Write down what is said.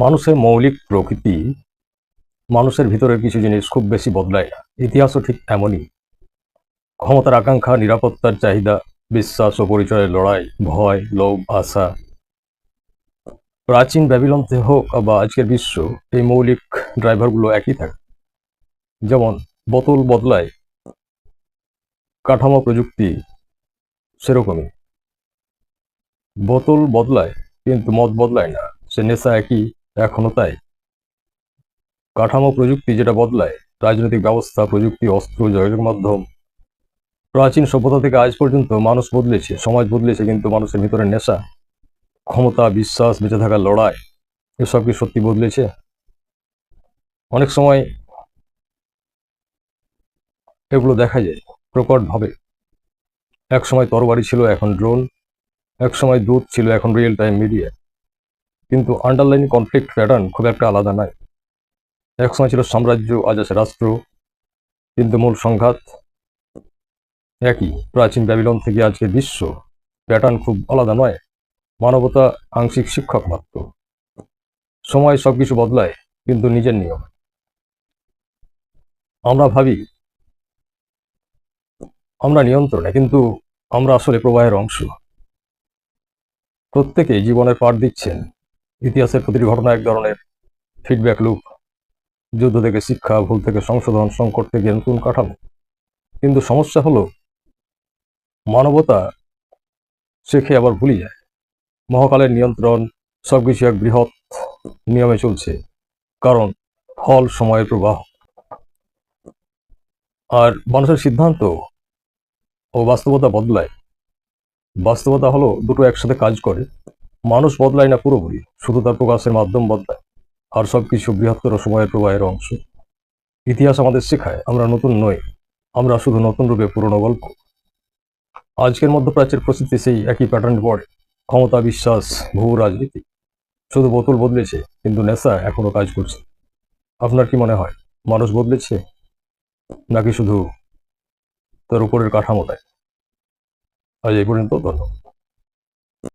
মানুষের মৌলিক প্রকৃতি, মানুষের ভিতরের কিছু জিনিস খুব বেশি বদলায় না। ইতিহাসও ঠিক এমনই। ক্ষমতার আকাঙ্ক্ষা, নিরাপত্তার চাহিদা, বিশ্বাস ও পরিচয়ের লড়াই, ভয়, লোভ, আশা, প্রাচীন ব্যাবিলন হোক বা আজকের বিশ্ব, এই মৌলিক ড্রাইভারগুলো একই থাকে। যেমন বোতল বদলায়, কাঠামো, প্রযুক্তি সেরকমই। বোতল বদলায় কিন্তু মদ বদলায় না, সে নেশা একই, এখনো তাই। কাঠামো, প্রযুক্তি যেটা বদলায়, রাজনৈতিক ব্যবস্থা, প্রযুক্তি, অস্ত্র, যোগাযোগ মাধ্যম, প্রাচীন সভ্যতা থেকে আজ পর্যন্ত মানুষ বদলেছে, সমাজ বদলেছে, কিন্তু মানুষের ভিতরে নেশা, ক্ষমতা, বিশ্বাস, বেঁচে থাকার লড়াই, এসব কি সত্যি বদলেছে? অনেক সময় এগুলো দেখা যায় প্রকটভাবে। এক সময় তরবারি ছিল, এখন ড্রোন। এক সময় দুধ ছিল, এখন রিয়েল টাইম মিডিয়া। কিন্তু আন্ডারলাইন কনফ্লিক্ট প্যাটার্ন খুব একটা আলাদা নয়। এক সময় ছিল সাম্রাজ্য, আজ আছে রাষ্ট্র, কিন্তু মূল সংঘাত একই। প্রাচীন ব্যাবিলন থেকে আজকে বিশ্ব, প্যাটার্ন খুব আলাদা নয়। মানবতা আংশিক শিক্ষক মাত্র। সময় সবকিছু বদলায়, কিন্তু নিজের নিয়ম। আমরা ভাবি আমরা নিয়ন্ত্রণে, কিন্তু আমরা আসলে প্রবাহের অংশ। প্রত্যেকেই জীবনের পাঠ দিচ্ছেন। ইতিহাসের প্রতিটি ঘটনা এক ধরনের ফিডব্যাক লুপ। যুদ্ধ থেকে শিক্ষা, ভুল থেকে সংশোধন, সংকট থেকে নতুন কাঠামো। কিন্তু সমস্যা হলো মানবতা শেখে আবার ভুলে যায়। মহাকালের নিয়ন্ত্রণ, সবকিছু এক বৃহৎ নিয়মে চলছে, কারণ ফল সময়ের প্রবাহ। আর মানুষের সিদ্ধান্ত ও বাস্তবতা বদলায়। বাস্তবতা হলো দুটো একসাথে কাজ করে। মানুষ বদলায় না পুরোপুরি, শুধু তার প্রকাশের মাধ্যম বদলায়। আর সবকিছু বৃহত্তর সময়ের প্রবাহের অংশ। ইতিহাস আমাদের শেখায় আমরা নতুন নই, আমরা শুধু নতুন রূপে পুরনো গল্প। আজকের মধ্যপ্রাচ্যের পরিস্থিতি সেই একই প্যাটার্ন পড়ে। ক্ষমতা, বিশ্বাস, ভূ রাজনীতি। শুধু বোতল বদলেছে, কিন্তু নেশা এখনো কাজ করছে। আপনার কি মনে হয়, মানুষ বদলেছে নাকি শুধু তার উপরের কাঠামোটাই? আজ এই পর্যন্ত, ধন্যবাদ।